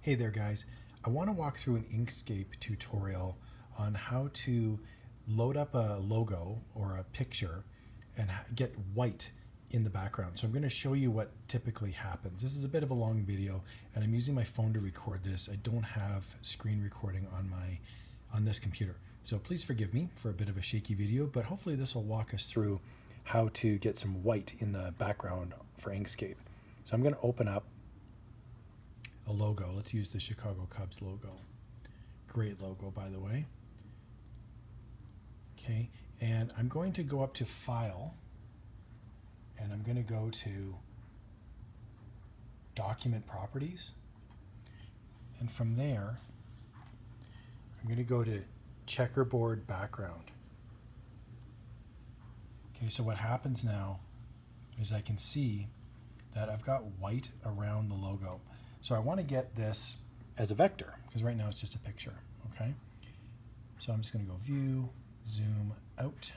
Hey there guys, I want to walk through an Inkscape tutorial on how to load up a logo or a picture and get white in the background. So I'm going to show you what typically happens. This is a bit of a long video and I'm using my phone to record this. I don't have screen recording on this computer. So please forgive me for a bit of a shaky video, but hopefully this will walk us through how to get some white in the background for Inkscape. So I'm going to open up a logo. Let's use the Chicago Cubs logo. Great logo, by the way. Okay, and I'm going to go up to File, and I'm going to go to Document Properties, and from there I'm going to go to Checkerboard Background. Okay, so what happens now is I can see that I've got white around the logo. So I want to get this as a vector, because right now it's just a picture, okay? So I'm just going to go View, Zoom Out,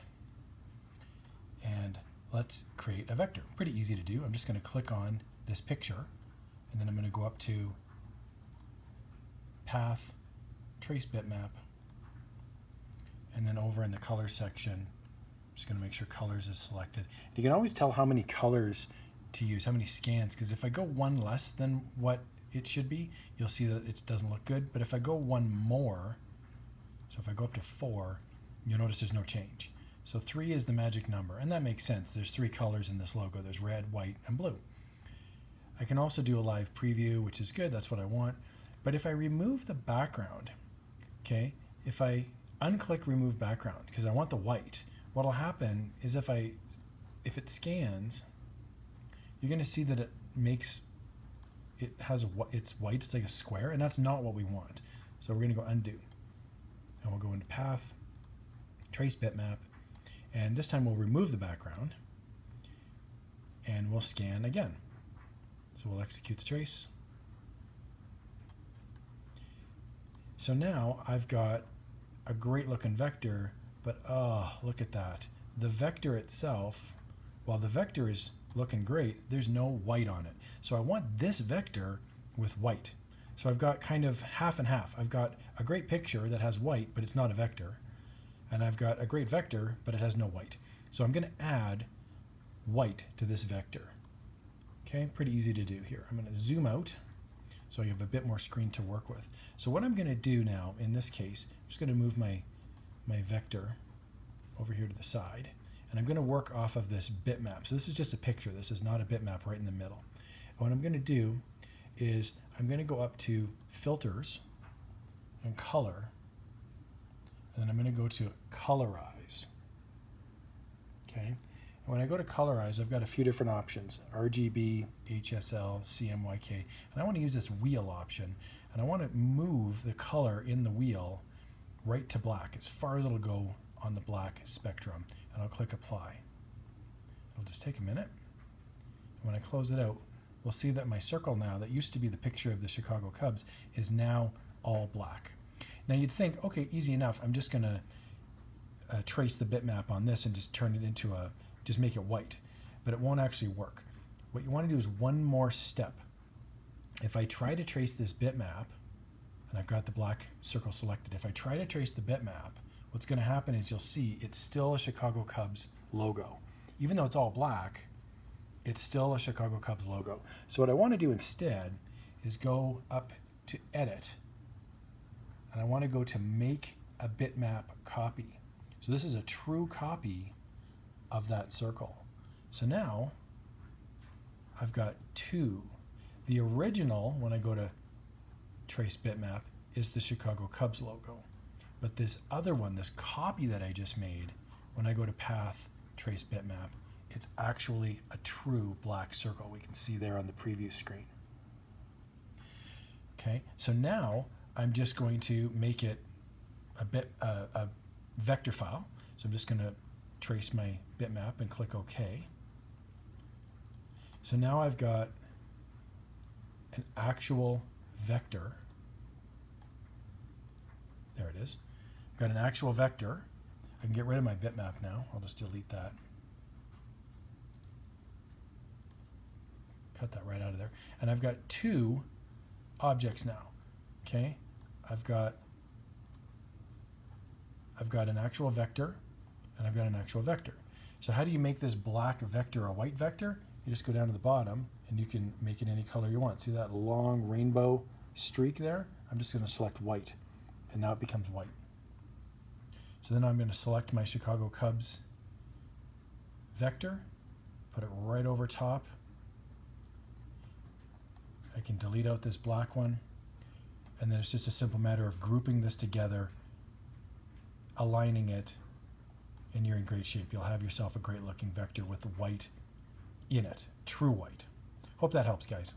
and let's create a vector. Pretty easy to do. I'm just going to click on this picture, and then I'm going to go up to Path, Trace Bitmap, and then over in the color section, I'm just going to make sure colors is selected. You can always tell how many colors to use, how many scans, because if I go one less than what it should be, you'll see that it doesn't look good. But if I go one more, so if I go up to 4, you'll notice there's no change. So 3 is the magic number, and that makes sense. There's 3 colors in this logo. There's red, white, and blue. I can also do a live preview, which is good. That's what I want. But if I remove the background, okay, if I unclick remove background, because I want the white, what'll happen is if it scans, you're going to see that it's white, it's like a square, and that's not what we want. So we're going to go undo, and we'll go into Path, Trace Bitmap, and this time we'll remove the background, and we'll scan again. So we'll execute the trace. So now I've got a great looking vector, but oh, look at that. The vector itself, while the vector is looking great, there's no white on it. So I want this vector with white. So I've got kind of half and half. I've got a great picture that has white, but it's not a vector. And I've got a great vector, but it has no white. So I'm going to add white to this vector. Okay, pretty easy to do here. I'm going to zoom out so I have a bit more screen to work with. So what I'm going to do now, in this case, I'm just going to move my vector over here to the side. And I'm going to work off of this bitmap. So this is just a picture. This is not a bitmap right in the middle. And what I'm going to do is I'm going to go up to Filters and Color. And then I'm going to go to Colorize. Okay. And when I go to Colorize, I've got a few different options. RGB, HSL, CMYK. And I want to use this wheel option. And I want to move the color in the wheel right to black, as far as it'll go on the black spectrum. And I'll click Apply. It'll just take a minute. When I close it out, we'll see that my circle now, that used to be the picture of the Chicago Cubs, is now all black. Now you'd think, okay, easy enough. I'm just going to trace the bitmap on this and just turn it into just make it white. But it won't actually work. What you want to do is one more step. If I try to trace this bitmap, and I've got the black circle selected, if I try to trace the bitmap, what's going to happen is you'll see it's still a Chicago Cubs logo. Even though it's all black, it's still a Chicago Cubs logo. So what I want to do instead is go up to Edit, and I want to go to Make a Bitmap Copy. So this is a true copy of that circle. So now I've got 2. The original, when I go to Trace Bitmap, is the Chicago Cubs logo. But this other one, this copy that I just made, when I go to Path, Trace Bitmap, it's actually a true black circle. We can see there on the preview screen. Okay, so now I'm just going to make it a vector file. So I'm just going to trace my bitmap and click OK. So now I've got an actual vector. There it is. I've got an actual vector. I can get rid of my bitmap now. I'll just delete that. cut that right out of there. And I've got two objects now. Okay, I've got an actual vector, and I've got an actual vector. So how do you make this black vector a white vector? You just go down to the bottom, and you can make it any color you want. See that long rainbow streak there? I'm just going to select white, and now it becomes white. So then I'm going to select my Chicago Cubs vector, put it right over top. I can delete out this black one, and then it's just a simple matter of grouping this together, aligning it, and you're in great shape. You'll have yourself a great looking vector with white in it, true white. Hope that helps, guys.